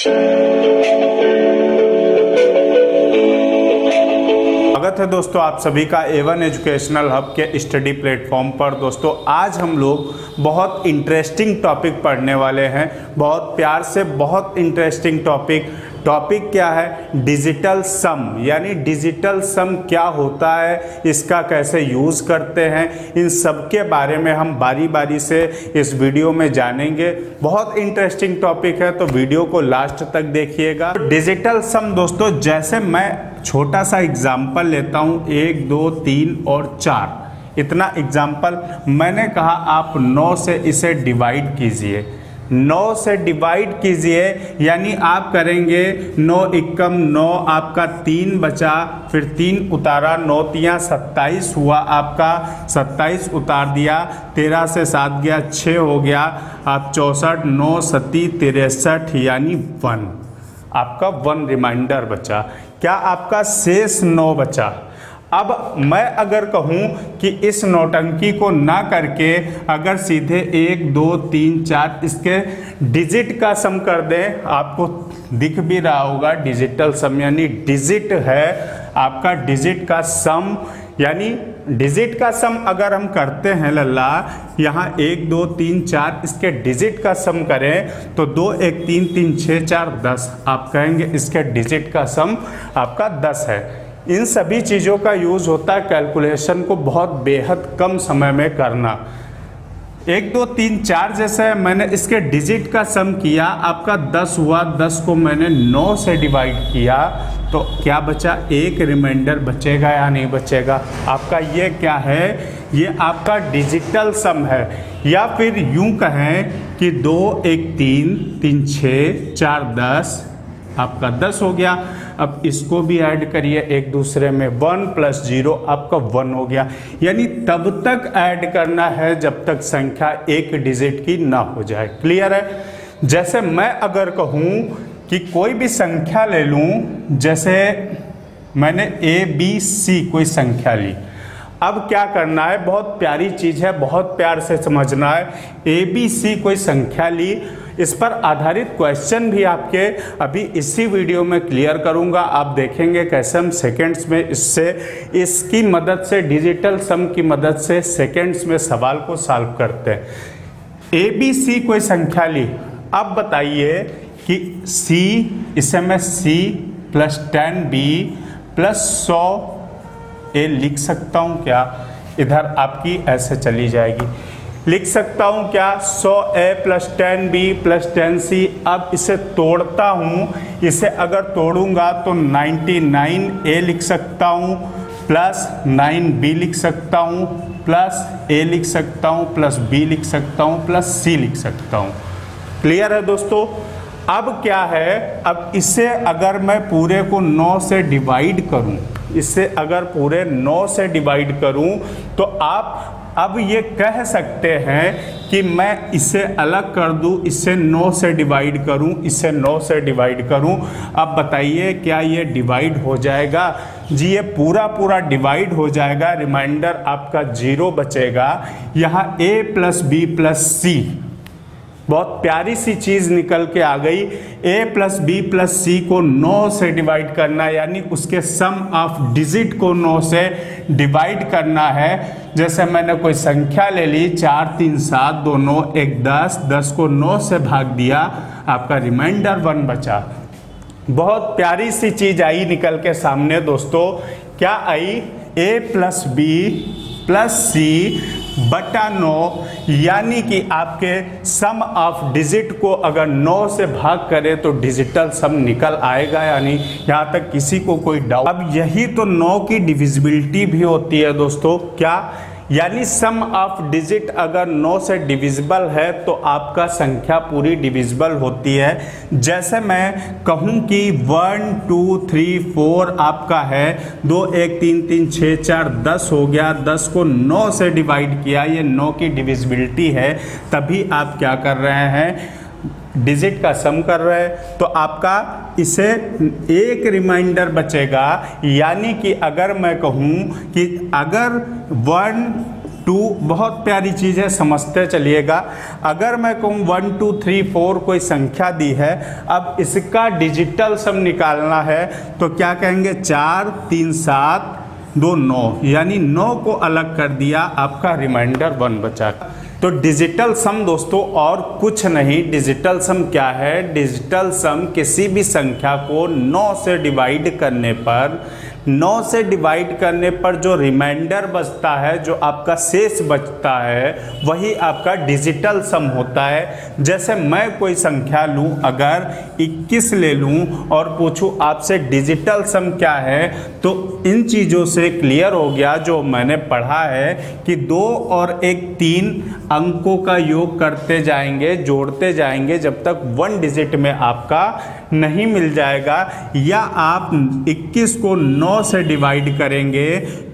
स्वागत है दोस्तों आप सभी का A1 एजुकेशनल हब के स्टडी प्लेटफॉर्म पर। दोस्तों आज हम लोग बहुत इंटरेस्टिंग टॉपिक पढ़ने वाले हैं, बहुत प्यार से बहुत इंटरेस्टिंग टॉपिक क्या है, डिजिटल सम। यानी डिजिटल सम क्या होता है, इसका कैसे यूज़ करते हैं, इन सब के बारे में हम बारी बारी से इस वीडियो में जानेंगे। बहुत इंटरेस्टिंग टॉपिक है तो वीडियो को लास्ट तक देखिएगा। डिजिटल सम दोस्तों, जैसे मैं छोटा सा एग्जाम्पल लेता हूँ, 1 2 3 और 4 इतना एग्जाम्पल मैंने कहा, आप 9 से इसे डिवाइड कीजिए। 9 से डिवाइड कीजिए यानी आप करेंगे 9 एकम 9, आपका 3 बचा, फिर 3 उतारा, 9 तियाँ 27 हुआ, आपका 27 उतार दिया, 13 से 7 गया 6 हो गया, आप 64, 9 सती 63 यानी 1, आपका 1 रिमाइंडर बचा। क्या आपका शेष 9 बचा। अब मैं अगर कहूं कि इस नौटंकी को ना करके अगर सीधे 1 2 3 4 इसके डिजिट का सम कर दें, आपको दिख भी रहा होगा डिजिटल सम यानी डिजिट है आपका, डिजिट का सम यानी डिजिट का सम अगर हम करते हैं लल्ला, यहाँ 1 2 3 4 इसके डिजिट का सम करें तो 2 1 3 3 6 4 10, आप कहेंगे इसके डिजिट का सम आपका 10 है। इन सभी चीज़ों का यूज़ होता है कैलकुलेशन को बहुत बेहद कम समय में करना। 1 2 3 4 जैसे मैंने इसके डिजिट का सम किया, आपका 10 हुआ, 10 को मैंने 9 से डिवाइड किया तो क्या बचा, 1 रिमाइंडर बचेगा या नहीं बचेगा। आपका ये क्या है, ये आपका डिजिटल सम है। या फिर यूं कहें कि 2 1 3 3 6 4 10, आपका 10 हो गया। अब इसको भी ऐड करिए एक दूसरे में, 1 + 0 आपका 1 हो गया। यानी तब तक ऐड करना है जब तक संख्या एक डिजिट की ना हो जाए। क्लियर है। जैसे मैं अगर कहूँ कि कोई भी संख्या ले लूँ, जैसे मैंने ABC कोई संख्या ली, अब क्या करना है, बहुत प्यारी चीज़ है, बहुत प्यार से समझना है। ABC कोई संख्या ली, इस पर आधारित क्वेश्चन भी आपके अभी इसी वीडियो में क्लियर करूंगा। आप देखेंगे कैसे हम सेकंड्स में इसकी मदद से, डिजिटल सम की मदद से सेकंड्स में सवाल को सॉल्व करते हैं। ABC कोई संख्या ली, अब बताइए कि C, इसे मैं C + 10B + 100A लिख सकता हूँ क्या। इधर आपकी ऐसे चली जाएगी, लिख सकता हूँ क्या, 100A + 10B + 10C। अब इसे तोड़ता हूँ, इसे अगर तोड़ूंगा तो 99A लिख सकता हूँ, प्लस 9B लिख सकता हूँ, प्लस A लिख सकता हूँ, प्लस B लिख सकता हूँ, प्लस C लिख सकता हूँ। क्लियर है दोस्तों। अब क्या है, अब इसे अगर मैं पूरे को 9 से डिवाइड करूं, इसे अगर पूरे 9 से डिवाइड करूं तो आप अब ये कह सकते हैं कि मैं इसे अलग कर दूं, इसे 9 से डिवाइड करूं, इसे 9 से डिवाइड करूं। अब बताइए क्या ये डिवाइड हो जाएगा। जी ये पूरा डिवाइड हो जाएगा, रिमाइंडर आपका 0 बचेगा। यहाँ A + B + C, बहुत प्यारी सी चीज़ निकल के आ गई। A + B + C को 9 से डिवाइड करना, यानी उसके सम ऑफ डिजिट को 9 से डिवाइड करना है। जैसे मैंने कोई संख्या ले ली, 4 3 7 2 9 1 10, 10 को 9 से भाग दिया, आपका रिमाइंडर 1 बचा। बहुत प्यारी सी चीज़ आई निकल के सामने दोस्तों। क्या आई, A + B + C बटा 9, यानी कि आपके सम ऑफ डिजिट को अगर 9 से भाग करें तो डिजिटल सम निकल आएगा या नहीं, यहाँ तक किसी को कोई डाउट। अब यही तो 9 की डिविजिबिलिटी भी होती है दोस्तों। क्या, यानी सम ऑफ डिजिट अगर 9 से डिविजिबल है तो आपका संख्या पूरी डिविजिबल होती है। जैसे मैं कहूँ कि 1 2 3 4 आपका है, 2 1 3 3 6 4 10 हो गया, 10 को 9 से डिवाइड किया, ये 9 की डिविजिबिलिटी है, तभी आप क्या कर रहे हैं, डिजिट का सम कर रहे हैं। तो आपका इसे एक रिमाइंडर बचेगा। यानी कि अगर मैं कहूँ कि अगर 1 2 बहुत प्यारी चीज़ है, समझते चलिएगा। अगर मैं कहूँ 1 2 3 4 कोई संख्या दी है, अब इसका डिजिटल सम निकालना है तो क्या कहेंगे 4 3 7 2 9, यानी 9 को अलग कर दिया, आपका रिमाइंडर 1 बचा। तो डिजिटल सम दोस्तों और कुछ नहीं, डिजिटल सम क्या है, डिजिटल सम किसी भी संख्या को 9 से डिवाइड करने पर जो रिमाइंडर बचता है, जो आपका शेष बचता है, वही आपका डिजिटल सम होता है। जैसे मैं कोई संख्या लूं, अगर 21 ले लूं और पूछूं आपसे डिजिटल सम क्या है, तो इन चीज़ों से क्लियर हो गया जो मैंने पढ़ा है कि 2 और 1 3 अंकों का योग करते जाएंगे, जोड़ते जाएंगे जब तक 1 डिजिट में आपका नहीं मिल जाएगा। या आप 21 को 9 से डिवाइड करेंगे,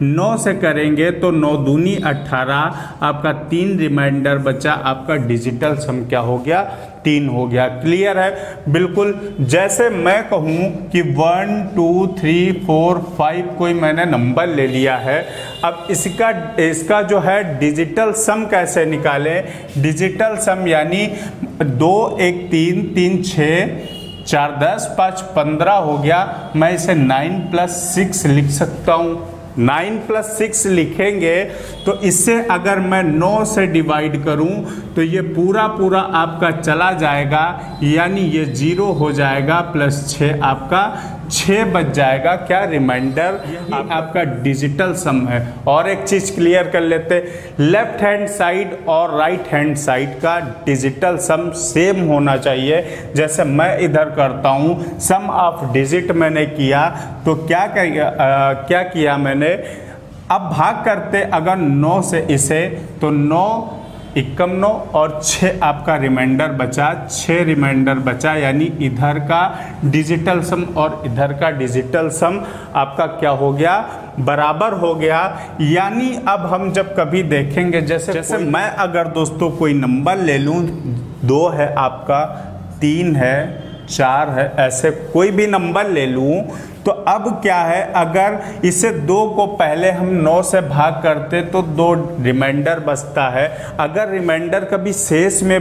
9 से करेंगे तो 9 दूनी 18, आपका 3 रिमाइंडर बचा, आपका डिजिटल सम क्या हो गया, 3 हो गया। क्लियर है बिल्कुल। जैसे मैं कहूँ कि 1 2 3 4 5 कोई मैंने नंबर ले लिया है, अब इसका जो है डिजिटल सम कैसे निकालें, डिजिटल सम यानी 2 1 3 3 6 4 10 5 15 हो गया। मैं इसे 9 + 6 लिख सकता हूँ। 9 + 6 लिखेंगे तो इससे अगर मैं 9 से डिवाइड करूं तो ये पूरा आपका चला जाएगा, यानी ये 0 हो जाएगा, +6 आपका 6 बच जाएगा। क्या रिमाइंडर आपका डिजिटल सम है। और एक चीज़ क्लियर कर लेते, लेफ्ट हैंड साइड और राइट हैंड साइड का डिजिटल सम सेम होना चाहिए। जैसे मैं इधर करता हूँ, सम ऑफ डिजिट मैंने किया तो क्या किया मैंने, अब भाग करते अगर 9 से इसे, तो 9 एकम 9 और 6 आपका रिमाइंडर बचा, 6 रिमाइंडर बचा, यानी इधर का डिजिटल सम और इधर का डिजिटल सम आपका क्या हो गया, बराबर हो गया। यानी अब हम जब कभी देखेंगे, जैसे मैं अगर दोस्तों कोई नंबर ले लूँ, 2 है आपका, 3 है, 4 है, ऐसे कोई भी नंबर ले लूँ, तो अब क्या है, अगर इसे 2 को पहले हम 9 से भाग करते तो 2 रिमाइंडर बचता है। अगर रिमाइंडर कभी शेष में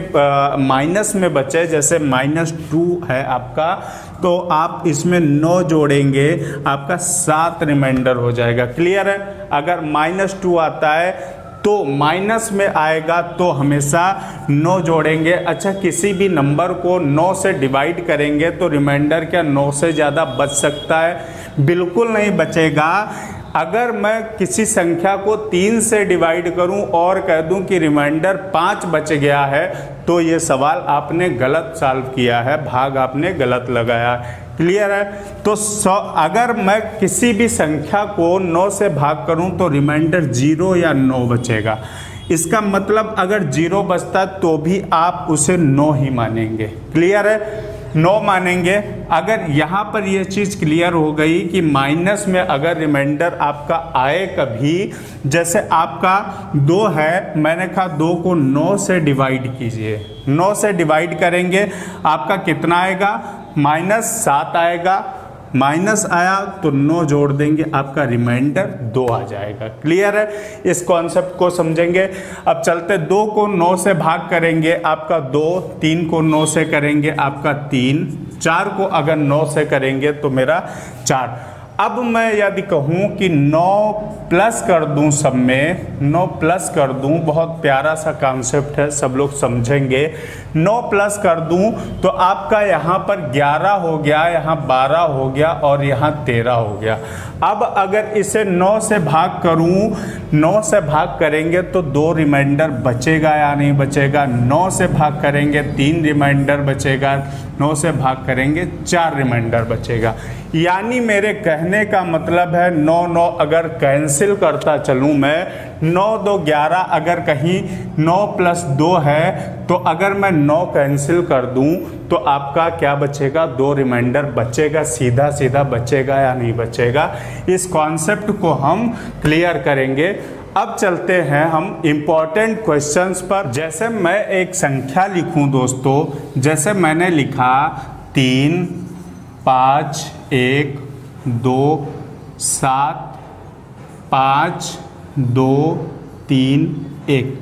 माइनस में बचे, जैसे -2 है आपका, तो आप इसमें 9 जोड़ेंगे, आपका 7 रिमाइंडर हो जाएगा। क्लियर है। अगर -2 आता है तो माइनस में आएगा तो हमेशा 9 जोड़ेंगे। अच्छा, किसी भी नंबर को 9 से डिवाइड करेंगे तो रिमाइंडर क्या 9 से ज़्यादा बच सकता है? बिल्कुल नहीं बचेगा। अगर मैं किसी संख्या को 3 से डिवाइड करूं और कह दूं कि रिमाइंडर 5 बच गया है, तो ये सवाल आपने गलत सॉल्व किया है, भाग आपने गलत लगाया। क्लियर है। तो अगर मैं किसी भी संख्या को 9 से भाग करूं तो रिमाइंडर 0 या 9 बचेगा। इसका मतलब अगर 0 बचता तो भी आप उसे 9 ही मानेंगे। क्लियर है, 9 मानेंगे। अगर यहाँ पर यह चीज़ क्लियर हो गई कि माइनस में अगर रिमाइंडर आपका आए कभी, जैसे आपका 2 है, मैंने कहा 2 को 9 से डिवाइड कीजिए, 9 से डिवाइड करेंगे आपका कितना आएगा, -7 आएगा। माइनस आया तो 9 जोड़ देंगे, आपका रिमाइंडर 2 आ जाएगा। क्लियर है, इस कॉन्सेप्ट को समझेंगे। अब चलते 2 को 9 से भाग करेंगे, आपका 2, 3 को 9 से करेंगे, आपका 3, 4 को अगर 9 से करेंगे तो मेरा 4। अब मैं यदि कहूँ कि 9 प्लस कर दूँ, सब में 9 प्लस कर दूँ, बहुत प्यारा सा कॉन्सेप्ट है, सब लोग समझेंगे। 9 प्लस कर दूँ तो आपका यहाँ पर 11 हो गया, यहाँ 12 हो गया और यहाँ 13 हो गया। अब अगर इसे 9 से भाग करूँ, 9 से भाग करेंगे तो 2 रिमाइंडर बचेगा या नहीं बचेगा? 9 से भाग करेंगे 3 रिमाइंडर बचेगा, 9 से भाग करेंगे 4 रिमाइंडर बचेगा। यानी मेरे कहने का मतलब है 9 9 अगर कैंसिल करता चलूँ मैं, 9 2 11, अगर कहीं 9 + 2 है तो अगर मैं 9 कैंसिल कर दूं तो आपका क्या बचेगा, 2 रिमाइंडर बचेगा, सीधा सीधा बचेगा या नहीं बचेगा? इस कॉन्सेप्ट को हम क्लियर करेंगे। अब चलते हैं हम इम्पॉर्टेंट क्वेश्चंस पर। जैसे मैं एक संख्या लिखूं दोस्तों, जैसे मैंने लिखा 3 5 1 2 7 5 2 3 1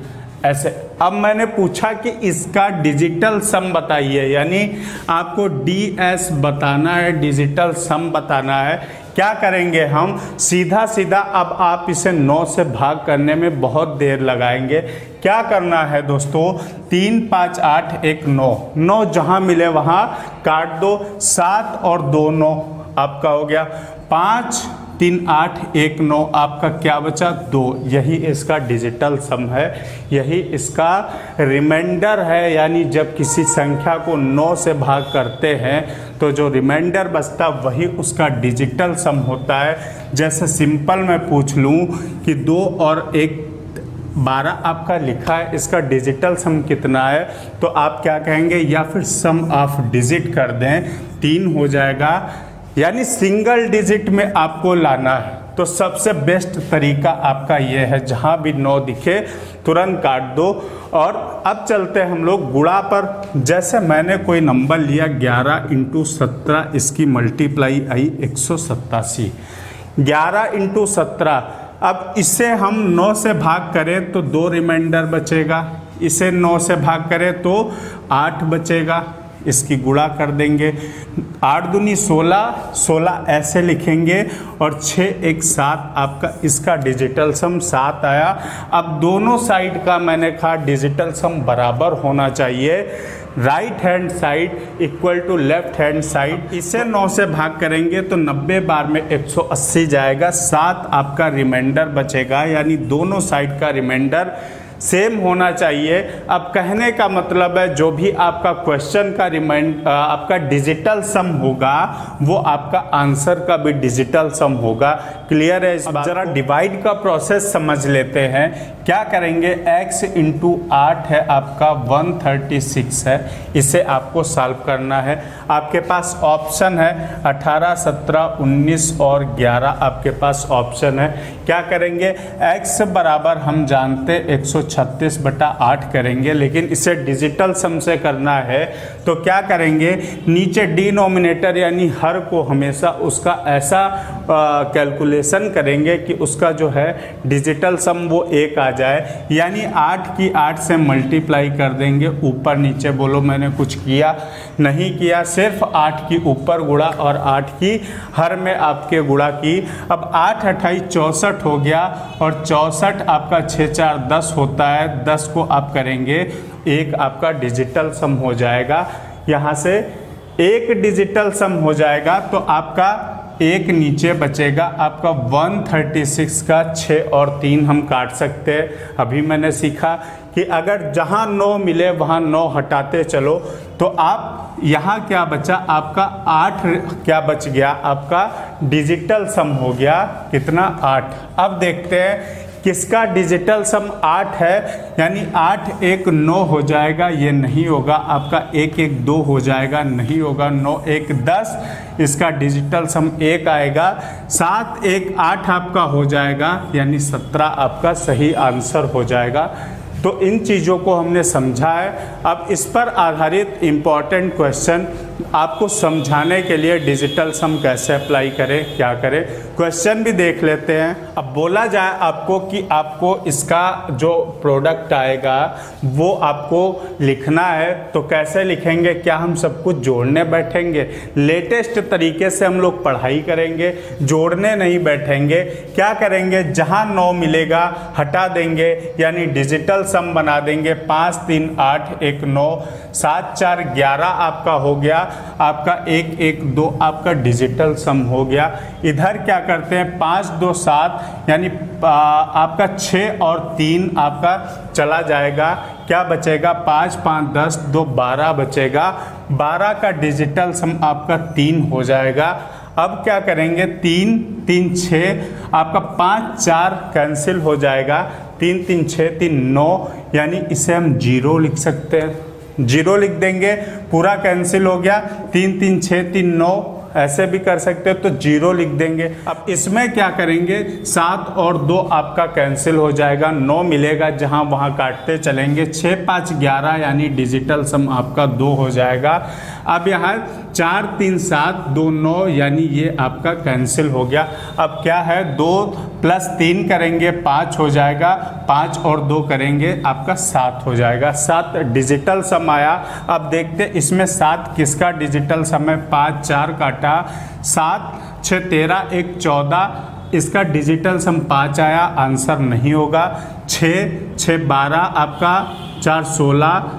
ऐसे। अब मैंने पूछा कि इसका डिजिटल सम बताइए, यानी आपको DS बताना है, डिजिटल सम बताना है। क्या करेंगे हम, सीधा सीधा अब आप इसे 9 से भाग करने में बहुत देर लगाएंगे। क्या करना है दोस्तों, 3 5 8 1 9, 9 जहाँ मिले वहाँ काट दो, 7 और 2 9 आपका हो गया, 5 3 8 1 9 आपका क्या बचा 2। यही इसका डिजिटल सम है, यही इसका रिमाइंडर है। यानी जब किसी संख्या को 9 से भाग करते हैं तो जो रिमाइंडर बचता वही उसका डिजिटल सम होता है। जैसे सिंपल मैं पूछ लूँ कि 2 और 1 12 आपका लिखा है, इसका डिजिटल सम कितना है, तो आप क्या कहेंगे, या फिर सम ऑफ डिजिट कर दें, 3 हो जाएगा। यानी सिंगल डिजिट में आपको लाना है, तो सबसे बेस्ट तरीका आपका ये है, जहाँ भी 9 दिखे तुरंत काट दो। और अब चलते हैं हम लोग गुणा पर। जैसे मैंने कोई नंबर लिया 11 × 17, इसकी मल्टीप्लाई आई 187, 11 × 17। अब इसे हम 9 से भाग करें तो 2 रिमाइंडर बचेगा, इसे 9 से भाग करें तो 8 बचेगा, इसकी गुणा कर देंगे, 8 दूनी 16, 16 ऐसे लिखेंगे, और 6 1 7 आपका इसका डिजिटल सम 7 आया। अब दोनों साइड का मैंने कहा डिजिटल सम बराबर होना चाहिए, right hand side equal to left hand side. इसे 9 से भाग करेंगे तो 90 बार में 180 जाएगा, 7 आपका रिमाइंडर बचेगा, यानी दोनों साइड का रिमाइंडर सेम होना चाहिए। अब कहने का मतलब है जो भी आपका क्वेश्चन का आपका डिजिटल सम होगा वो आपका आंसर का भी डिजिटल सम होगा। क्लियर है इस बात? जरा डिवाइड का प्रोसेस समझ लेते हैं। क्या करेंगे, x × 8 है आपका 136 है, इसे आपको सॉल्व करना है। आपके पास ऑप्शन है 18 17 19 और 11 आपके पास ऑप्शन है। क्या करेंगे, x बराबर हम जानते 136/8 करेंगे, लेकिन इसे डिजिटल सम से करना है तो क्या करेंगे, नीचे डिनोमिनेटर यानी हर को हमेशा उसका ऐसा कैलकुलेशन करेंगे कि उसका जो है डिजिटल सम वो 1 आ जाए। यानी 8 की 8 से मल्टीप्लाई कर देंगे, ऊपर नीचे बोलो मैंने कुछ किया नहीं किया, सिर्फ 8 की ऊपर गुणा और 8 की हर में आपके गुणा की। अब 8 28 64 हो गया, और 64 आपका 6 4 10 होता है, 10 को आप करेंगे 1 आपका डिजिटल सम हो जाएगा। यहाँ से 1 डिजिटल सम हो जाएगा तो आपका 1 नीचे बचेगा, आपका 136 का 6 और 3 हम काट सकते हैं। अभी मैंने सीखा कि अगर जहाँ 9 मिले वहाँ 9 हटाते चलो, तो आप यहाँ क्या बचा, आपका 8 क्या बच गया, आपका डिजिटल सम हो गया कितना 8। अब देखते हैं किसका डिजिटल सम 8 है, यानी 8 1 9 हो जाएगा, ये नहीं होगा। आपका 1 1 2 हो जाएगा, नहीं होगा। 9 1 10, इसका डिजिटल सम 1 आएगा। 7 1 8 आपका हो जाएगा, यानी 17 आपका सही आंसर हो जाएगा। तो इन चीज़ों को हमने समझा है। अब इस पर आधारित इम्पॉर्टेंट क्वेश्चन आपको समझाने के लिए डिजिटल सम कैसे अप्लाई करें, क्या करें, क्वेश्चन भी देख लेते हैं। अब बोला जाए आपको कि आपको इसका जो प्रोडक्ट आएगा वो आपको लिखना है, तो कैसे लिखेंगे, क्या हम सब कुछ जोड़ने बैठेंगे? लेटेस्ट तरीके से हम लोग पढ़ाई करेंगे, जोड़ने नहीं बैठेंगे। क्या करेंगे, जहां 9 मिलेगा हटा देंगे, यानी डिजिटल सम बना देंगे। 5 3 8 1 9, 7 4 11 आपका हो गया, आपका 1 1 2 आपका डिजिटल सम हो गया। इधर क्या करते हैं, 5 2 7, यानी आपका 6 और 3 आपका चला जाएगा। क्या बचेगा, 5 5 10 2 12 बचेगा। 12 का डिजिटल सम आपका 3 हो जाएगा। अब क्या करेंगे, 3 3 6, आपका 5 4 कैंसिल हो जाएगा, 3 3 6 3 9, यानी इसे हम 0 लिख सकते हैं। 0 लिख देंगे, पूरा कैंसिल हो गया। 3 3 6 3 9 ऐसे भी कर सकते हो, तो 0 लिख देंगे। अब इसमें क्या करेंगे, 7 और 2 आपका कैंसिल हो जाएगा, 9 मिलेगा जहां वहां काटते चलेंगे। 6 5 11, यानी डिजिटल सम आपका 2 हो जाएगा। अब यहाँ 4 3 7 2 9 यानी ये आपका कैंसिल हो गया। अब क्या है 2 + 3 करेंगे 5 हो जाएगा, 5 और 2 करेंगे आपका 7 हो जाएगा। 7 डिजिटल सम आया। अब देखते इसमें 7 किसका डिजिटल सम है। 5 4 काटा, 7 6 13 1 14, इसका डिजिटल सम 5 आया, आंसर नहीं होगा। 6 6 12 आपका, 4 16,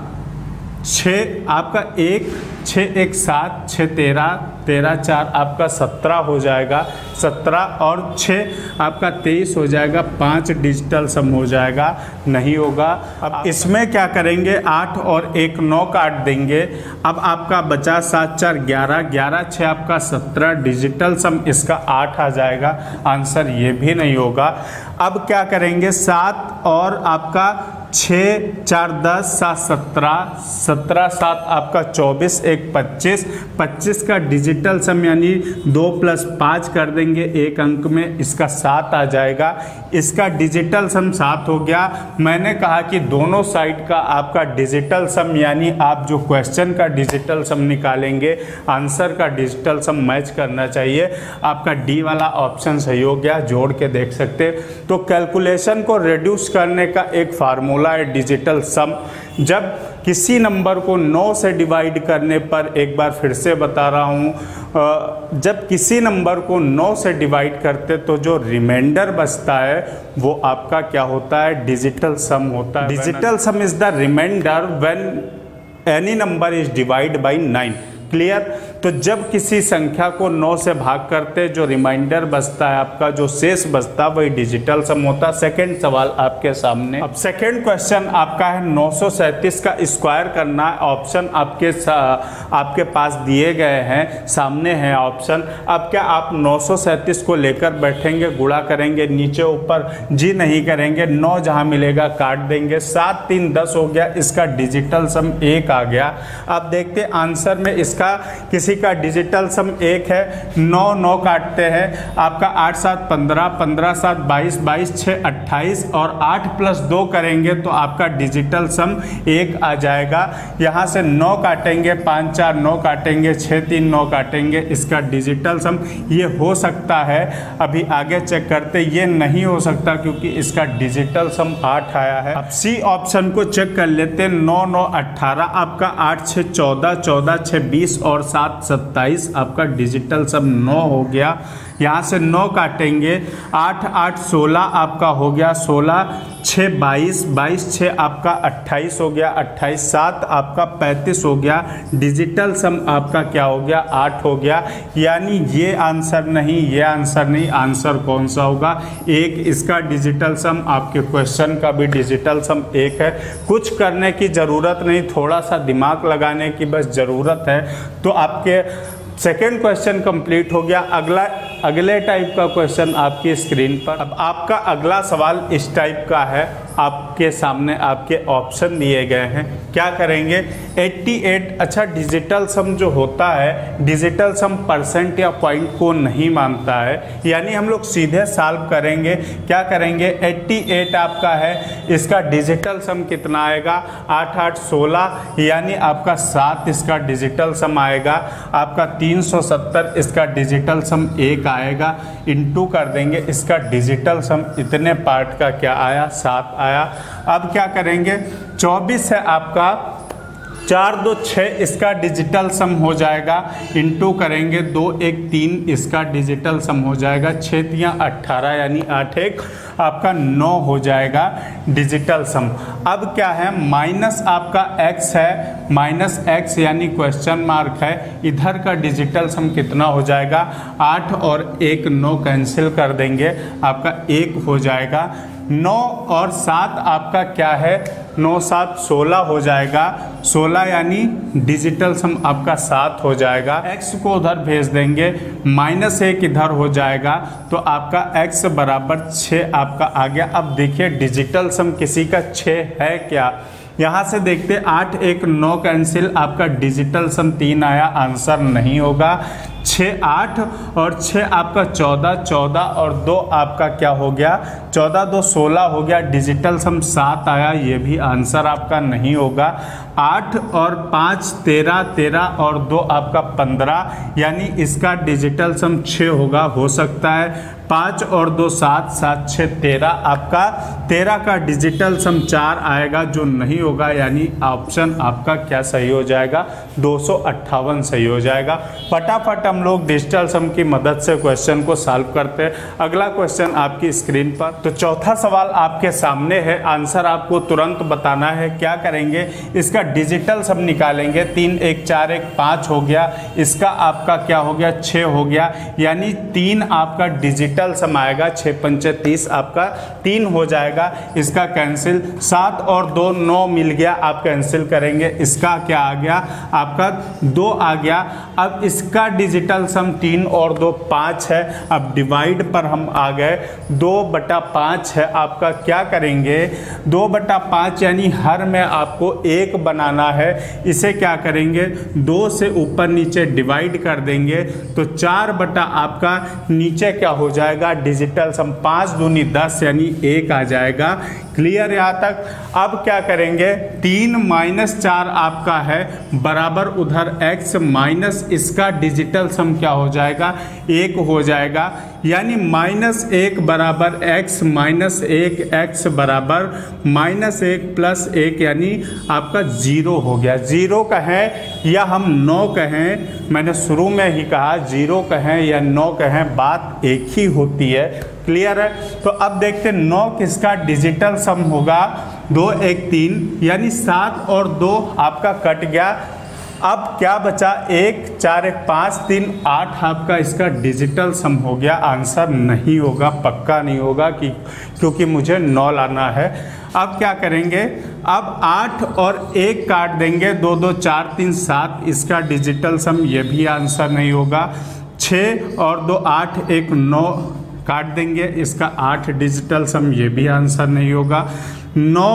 6 आपका 1 6 1 7, 6 13 13 4 आपका 17 हो जाएगा। 17 और 6 आपका 23 हो जाएगा। 5 डिजिटल सम हो जाएगा, नहीं होगा। अब इसमें क्या करेंगे 8 और 1 9 काट देंगे। अब आपका बचा 7 4 11, 11 6 आपका 17, डिजिटल सम इसका 8 आ जाएगा, आंसर ये भी नहीं होगा। अब क्या करेंगे 7 और आपका 6 4 10, 7 17, 17 7 आपका 24, 1 25, 25 का डिजिटल सम यानी 2 + 5 कर देंगे एक अंक में, इसका 7 आ जाएगा। इसका डिजिटल सम 7 हो गया। मैंने कहा कि दोनों साइड का आपका डिजिटल सम यानी आप जो क्वेश्चन का डिजिटल सम निकालेंगे आंसर का डिजिटल सम मैच करना चाहिए। आपका डी वाला ऑप्शन सही हो गया, जोड़ के देख सकते। तो कैलकुलेशन को रिड्यूस करने का एक फार्मूला है डिजिटल सम। जब किसी नंबर को 9 से डिवाइड करने पर, एक बार फिर से बता रहा हूँ, जब किसी नंबर को 9 से डिवाइड करते तो जो रिमाइंडर बचता है वो आपका क्या होता है, डिजिटल सम होता है। Digital sum is the remainder when any number is divide by 9। Clear. तो जब किसी संख्या को 9 से भाग करते जो रिमाइंडर बचता है आपका, जो शेष बचता वही डिजिटल सम होता। सेकंड सवाल आपके सामने। अब सेकंड क्वेश्चन आपका है 937 का स्क्वायर करना है। ऑप्शन आपके पास दिए गए हैं, सामने है ऑप्शन। अब क्या आप 937 को लेकर बैठेंगे, गुणा करेंगे नीचे ऊपर, जी नहीं करेंगे। 9 जहां मिलेगा काट देंगे। 7 3 10 हो गया, इसका डिजिटल सम 1 आ गया। अब देखते आंसर में इसका किसी का डिजिटल सम 1 है। 9 9 काटते हैं, आपका 8 7 15, 15 7 22, 22 6 28 और 8 + 2 करेंगे तो आपका डिजिटल सम 1 आ जाएगा। यहाँ से 9 काटेंगे, 5 4 9 काटेंगे, 6 3 9 काटेंगे, इसका डिजिटल सम ये हो सकता है। अभी आगे चेक करते, ये नहीं हो सकता क्योंकि इसका डिजिटल सम 8 आया है। अब सी ऑप्शन को चेक कर लेते हैं। 9 9 18 आपका, 8 6 14, 14 6 20 और 7 27 आपका डिजिटल सम 9 हो गया। यहाँ से 9 काटेंगे, 8 8 16 आपका हो गया, 16 6 22, 22 6 आपका 28 हो गया, 28 7 आपका 35 हो गया। डिजिटल सम आपका क्या हो गया, 8 हो गया। यानी ये आंसर नहीं, ये आंसर नहीं, आंसर कौन सा होगा, 1। इसका डिजिटल सम, आपके क्वेश्चन का भी डिजिटल सम 1 है। कुछ करने की ज़रूरत नहीं, थोड़ा सा दिमाग लगाने की बस ज़रूरत है। तो आपके सेकेंड क्वेश्चन कंप्लीट हो गया। अगले टाइप का क्वेश्चन आपकी स्क्रीन पर। अब आपका अगला सवाल इस टाइप का है, आपके सामने आपके ऑप्शन दिए गए हैं। क्या करेंगे 88। अच्छा, डिजिटल सम जो होता है, डिजिटल सम परसेंट या पॉइंट को नहीं मानता है, यानी हम लोग सीधे सॉल्व करेंगे। क्या करेंगे 88 आपका है, इसका डिजिटल सम कितना आएगा, 8 8 16 यानी आपका 7 इसका डिजिटल सम आएगा। आपका 370 इसका डिजिटल सम 1 आएगा। इंटू कर देंगे, इसका डिजिटल सम इतने पार्ट का क्या आया, 7 आया। अब क्या करेंगे 24 है आपका, 4 2 6 इसका डिजिटल सम हो जाएगा। इंटू करेंगे 2 1 3 इसका डिजिटल सम हो जाएगा। 6 3 18 यानी 8 1 आपका 9 हो जाएगा डिजिटल सम। अब क्या है माइनस आपका x है, माइनस x यानी क्वेश्चन मार्क है। इधर का डिजिटल सम कितना हो जाएगा, 8 और 1 9 कैंसिल कर देंगे, आपका 1 हो जाएगा। 9 और 7 आपका क्या है, 9 7 16 हो जाएगा। 16 यानी डिजिटल सम आपका 7 हो जाएगा। x को उधर भेज देंगे, -1 इधर हो जाएगा, तो आपका x बराबर 6 आपका आ गया। अब देखिए डिजिटल सम किसी का 6 है क्या, यहाँ से देखते 8 1 9 कैंसिल, आपका डिजिटल सम 3 आया, आंसर नहीं होगा। 6 8 और 6 आपका 14, 14 और 2 आपका क्या हो गया 14 2 16 हो गया। डिजिटल सम 7 आया, ये भी आंसर आपका नहीं होगा। 8 और 5 13, 13 और 2 आपका 15, यानी इसका डिजिटल सम 6 होगा, हो सकता है। 5 और 2 7, 7 6 13, आपका 13 का डिजिटल सम 4 आएगा, जो नहीं होगा, यानी ऑप्शन आपका क्या सही हो जाएगा 258 सही हो जाएगा। फटाफट हम लोग डिजिटल सम की मदद से क्वेश्चन को सॉल्व करते हैं। अगला क्वेश्चन आपकी स्क्रीन पर। तो चौथा सवाल आपके सामने है, आंसर आपको तुरंत बताना है। क्या करेंगे, इसका डिजिटल सम निकालेंगे। 3 1 4 1 5 हो गया, इसका आपका क्या हो गया 6 हो गया, यानी 3 आपका डिजिटल सम आएगा। 6 5 30 आपका 3 हो जाएगा, इसका कैंसिल। 7 और 2 9 मिल गया, आप कैंसिल करेंगे, इसका क्या आ गया आपका 2 आ गया। अब इसका डिजिटल सम 3 और 2 5 है। अब डिवाइड पर हम आ गए, 2/5 है आपका। क्या करेंगे 2/5 यानी हर में आपको 1 बनाना है। इसे क्या करेंगे 2 से ऊपर नीचे डिवाइड कर देंगे, तो 4 आपका नीचे क्या हो जाएगा डिजिटल सम 5 दूनी 10 यानी 1 आ जाएगा। क्लियर यहाँ तक। अब क्या करेंगे 3 - 4 आपका है बराबर उधर x माइनस इसका डिजिटल सम क्या हो जाएगा 1 हो जाएगा, यानी -1 बराबर x माइनस 1 x बराबर -1 प्लस 1 यानी आपका 0 हो गया। 0 कहें या हम 9 कहें, मैंने शुरू में ही कहा 0 कहें या 9 कहें बात एक ही होती है। क्लियर है। तो अब देखते हैं 9 किसका डिजिटल सम होगा 2 1 3, यानी 7 और 2 आपका कट गया। अब क्या बचा 1 4 1 5 3 8 आपका इसका डिजिटल सम हो गया। आंसर नहीं होगा, पक्का नहीं होगा क्योंकि मुझे 9 लाना है। अब क्या करेंगे, अब 8 और 1 काट देंगे, 2 2 4 3 7, इसका डिजिटल सम ये भी आंसर नहीं होगा। 6 और 2 8 1 9 काट देंगे, इसका 8 डिजिटल सम ये भी आंसर नहीं होगा। 9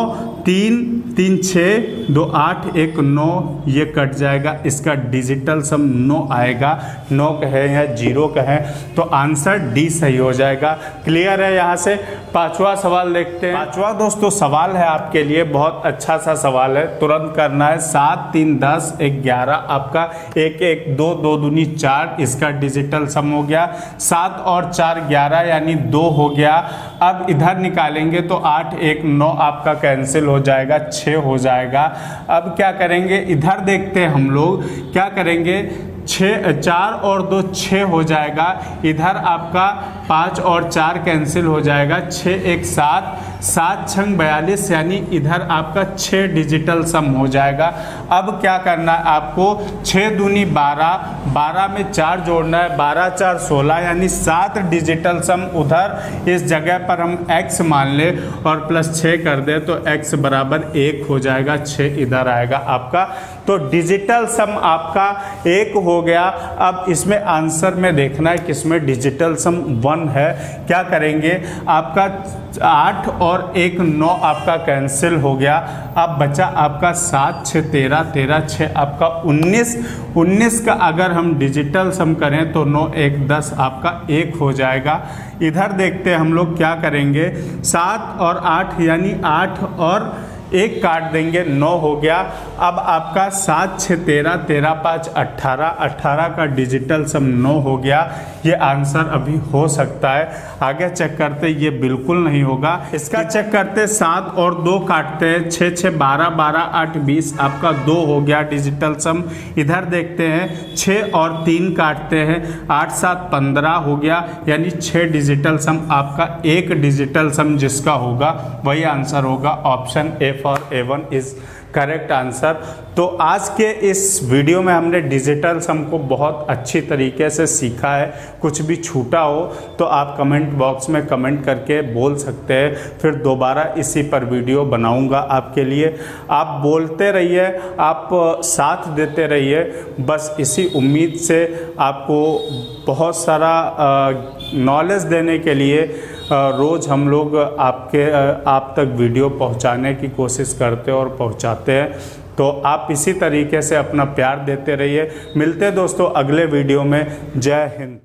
3 3 6 2 8 1 9 ये कट जाएगा, इसका डिजिटल सम 9 आएगा। 9 कहें या 0 कहें तो आंसर डी सही हो जाएगा। क्लियर है। यहाँ से 5वां सवाल देखते हैं। 5वां दोस्तों सवाल है आपके लिए, बहुत अच्छा सा सवाल है, तुरंत करना है। 7 3 10 11 आपका 1 1 2 2 दूनी 4, इसका डिजिटल सम हो गया। 7 और 4 11 यानी 2 हो गया। अब इधर निकालेंगे तो 8 1 9 आपका कैंसिल हो जाएगा, 6 हो जाएगा। अब क्या करेंगे इधर देखते हैं हम लोग क्या करेंगे, 4 और 2 6 हो जाएगा। इधर आपका 5 और 4 कैंसिल हो जाएगा, 6 1 7 7 6 42 यानी इधर आपका 6 डिजिटल सम हो जाएगा। अब क्या करना है आपको 6 दूनी 12, 12 में 4 जोड़ना है, 12 4 16 यानी 7 डिजिटल सम उधर इस जगह पर हम x मान ले और प्लस 6 कर दे तो x बराबर 1 हो जाएगा, 6 इधर आएगा आपका। तो डिजिटल सम आपका 1 हो गया। अब इसमें आंसर में देखना है किसमें डिजिटल सम 1 है। क्या करेंगे आपका 8 और 1 9 आपका कैंसिल हो गया। अब बचा आपका 7 6 13 13 6 आपका 19, 19 का अगर हम डिजिटल सम करें तो 9 1 10 आपका 1 हो जाएगा। इधर देखते हैं हम लोग क्या करेंगे, 7 और 8 यानी 8 और 1 काट देंगे, 9 हो गया। अब आपका 7 6 13 13 5 18, 18 का डिजिटल सम 9 हो गया। ये आंसर अभी हो सकता है। आगे चेक करते, ये बिल्कुल नहीं होगा। इसका चेक करते, 7 और 2 काटते हैं, 6 6 12 12 8 20 आपका 2 हो गया डिजिटल सम। इधर देखते हैं 6 और 3 काटते हैं, 8 7 15 हो गया, यानी 6 डिजिटल सम आपका 1 डिजिटल सम जिसका होगा वही आंसर होगा। Option A for A1 is correct answer. तो आज के इस वीडियो में हमने डिजिटल सम को बहुत अच्छी तरीके से सीखा है। कुछ भी छूटा हो तो आप कमेंट बॉक्स में कमेंट करके बोल सकते हैं, फिर दोबारा इसी पर वीडियो बनाऊंगा आपके लिए। आप बोलते रहिए, आप साथ देते रहिए, बस इसी उम्मीद से आपको बहुत सारा नॉलेज देने के लिए रोज़ हम लोग आप तक वीडियो पहुंचाने की कोशिश करते हैं और पहुंचाते हैं। तो आप इसी तरीके से अपना प्यार देते रहिए। मिलते हैं दोस्तों अगले वीडियो में। जय हिंद।